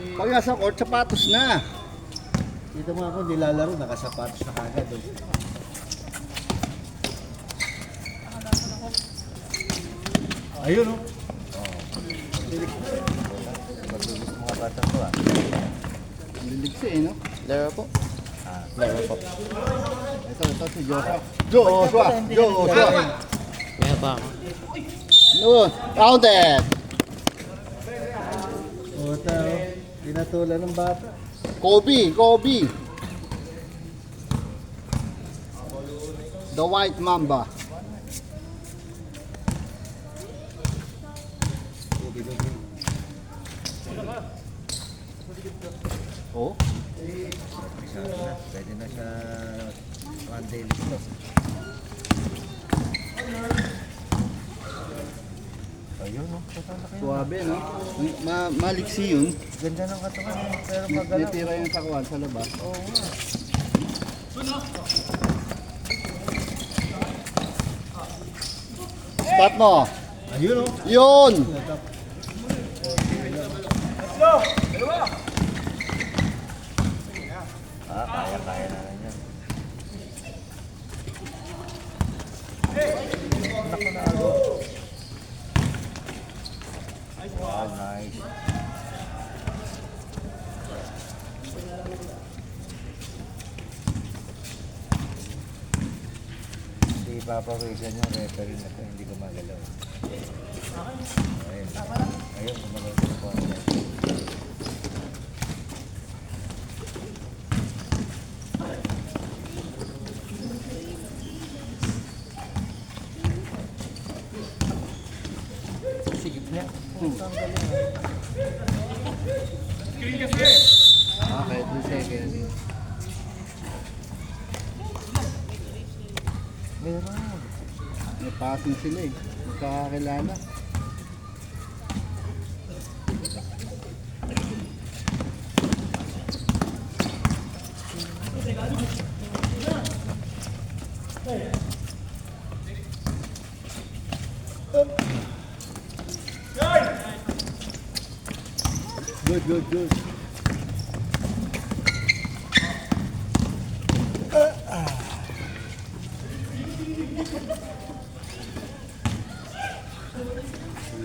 Pag nasa court, sapatos na. Dito mo ako nilalaro, nakasapatos na kagad. Oh. Ayun oh. Mabilis mga bata ko ah. Liligsi eh, no? Laro po. Laro po. Ito si Joshua. Joshua! Kaya ba ako? Noon, counted! Puta oh. Pinatulan ng bata. Kobe! The White Mamba. Oh? Pwede na siya one day lito. Ayun no. Suwabe, no? Maliksi yun. Ganda ng katawan pero May magalaw. tira yung sakuan sa labas. Oo nga. Spot mo! Ayun oh. Yun! Kaya na lang yan. Naku na ako. Wow, nice. Hindi ipapawisan yung referee na ito, hindi gumagalaw. Ayun. Ayun, gumagalaw po. Sigip niya. Ang galing ah. Okay, 2 seconds. Meron. May passing sila eh. Magkakakilala. Good.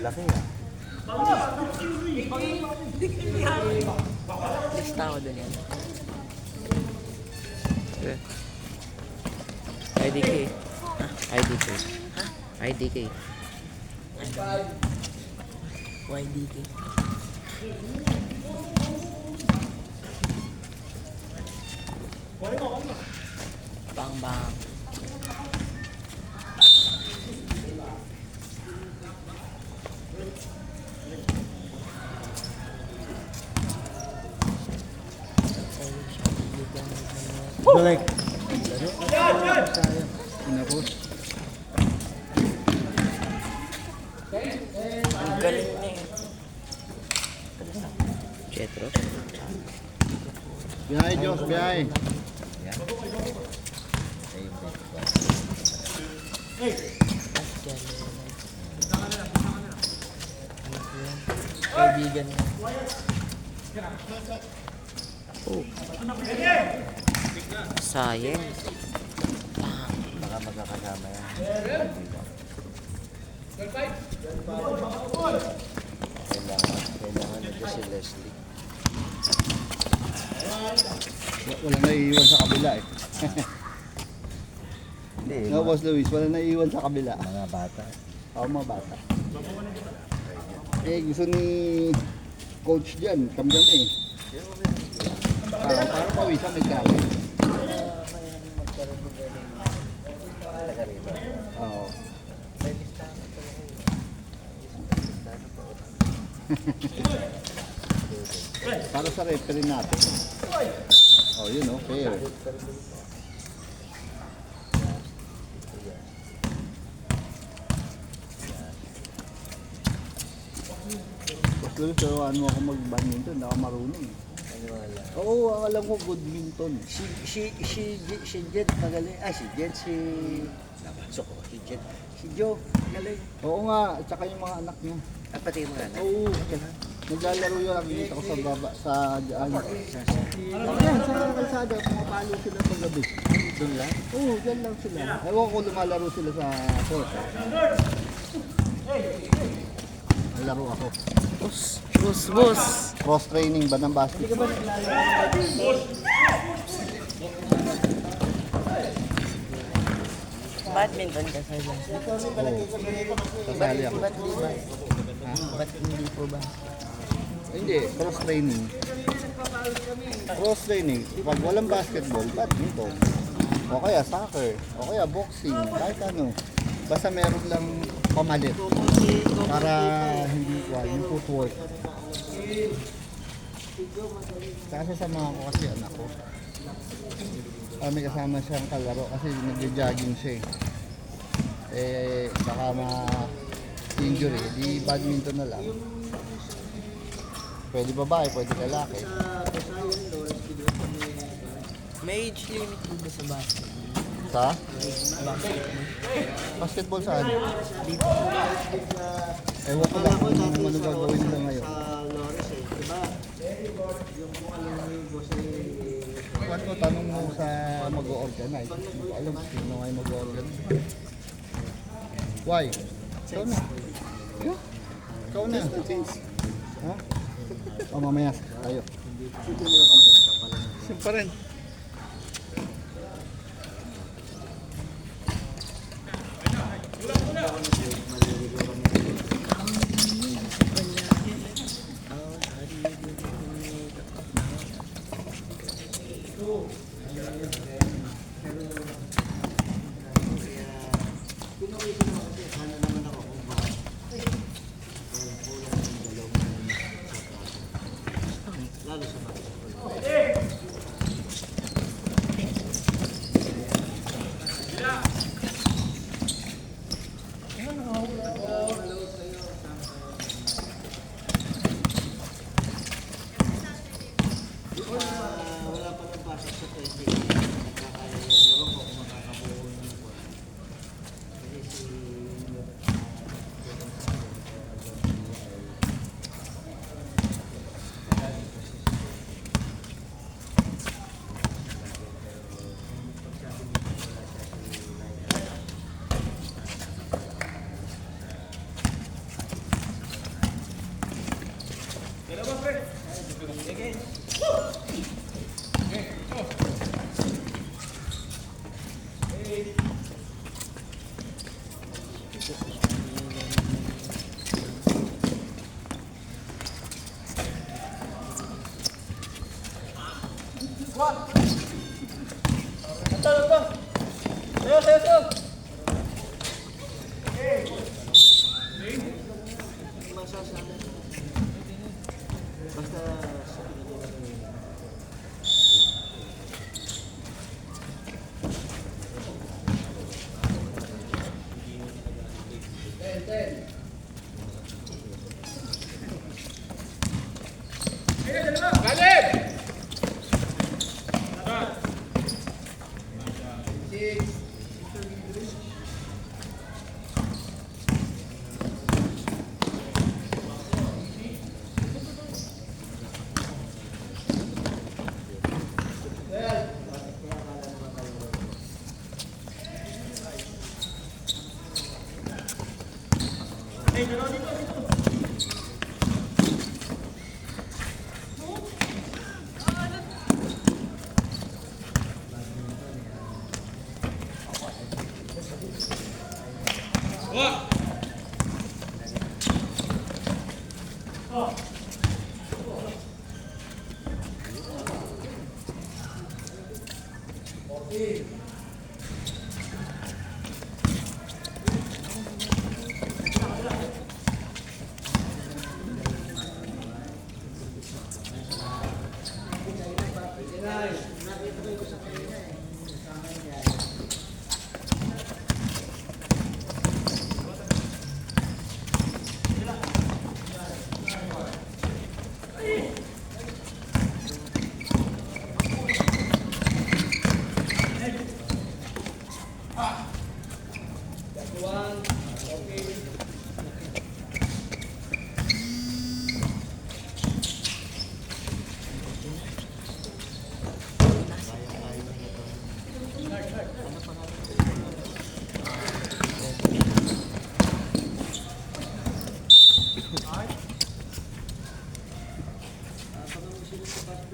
Laki ah. Lista ako dun yan. Okay. IDK. IDK. IDK. YDK. Bang. Balik. Inapos. Ang galing na eh. Jetro. Biyahe, Diyos, biyahe. Yan. Ayun din. Kaibigan mo. Oh. Sayang. Baka magkakasama yan. Kailangan nito si Leslie. Walang naiiwan sa kabila eh. Hindi, No, Boss Luis, walang naiiwan sa kabila. mga bata. Ako mga bata. Eh, gusto ni coach dyan, kamdam eh. Para pawisan may kaya. Oo. Para sa referee natin. Oh, yun oh, fair. Pero turuan mo ako mag-badminton, hindi ako marunong. Wala. Oo, ang alam ko badminton. Si Jet magaling. Si Jet, si Jet. Si Joe, magaling. Oo nga, at saka yung mga anak niya. At pati yung mga anak. Oo. Naglalaro yun, nakikita ko sa baba, sa dyan. Ayan, sa kalsada, pumapalo sila paggabi. Doon lang. Oo, dyan lang sila. Ewan ko lumalaro sila sa court. Nalaro ako. Boss. Cross training ba ng basketball? Badminton ka sa lang. Kasali ako. Ba't di ba? Ba't hindi po ba? Hindi, cross training. Cross training. Pag walang basketball, badminton. O kaya soccer. O kaya boxing. Kahit ano. Basta meron lang pamalit. Para hindi ko yung footwork. Kasi sama ko kasi anak ko. May kasama siyang kalaro kasi nagja-jogging siya eh. Baka ma-injury. Di badminton na lang. Pwede babae, pwede lalaki. May age limit po ba sa basket? Sa? Basketball. Basketball saan? Ewan ko lang kung ano gagawin nila ngayon. Sa Lores eh, diba? Yung kung alam mo yung boss eh, Ba't mo tanong mo sa mag-o-organize? Hindi ko alam sino nga yung mag-o-organize. Why? Ikaw na. Ikaw na. Ha? O mamaya tayo. Sim pa rin. wala pa nang pasok sa 20. Nakakaya yan. Ewan ko kung makakabuo ng buwan. Kasi si... Basta sa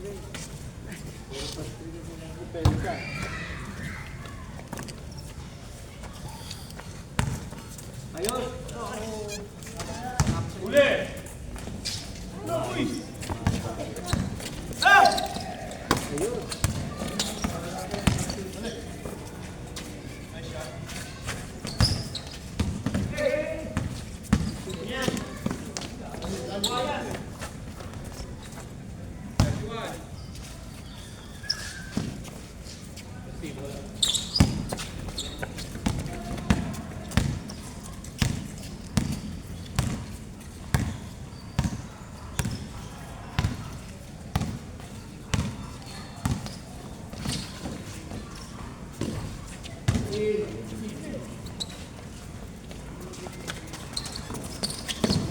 Pwede ka. Ayos!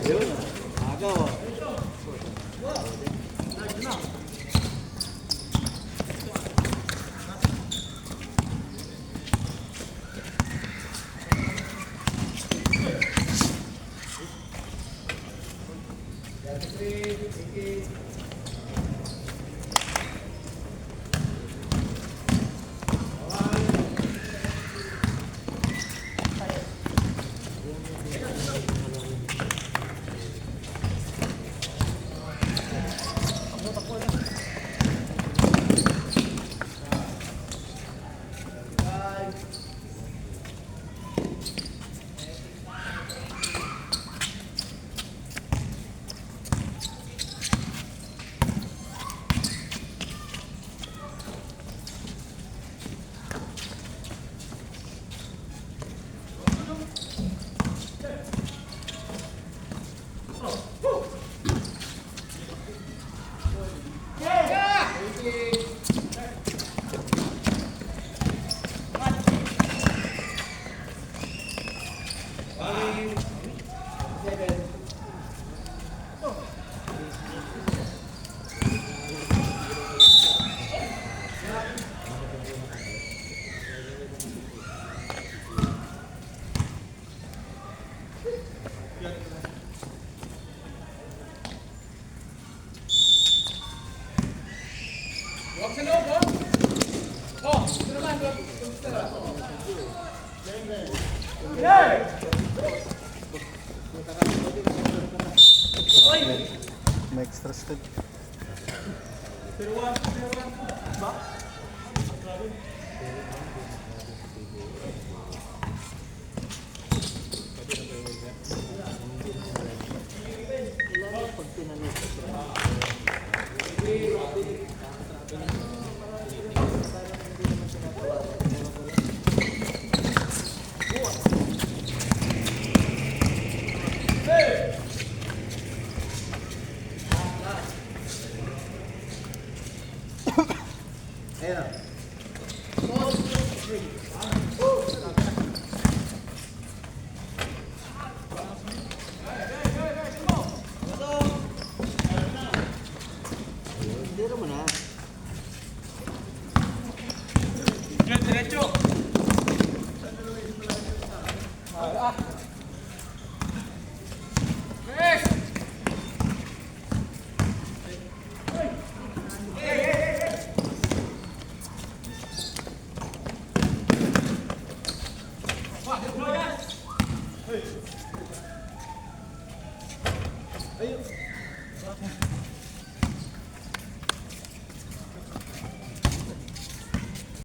Ayun, agaw ah. May extra step. Hindi mo na.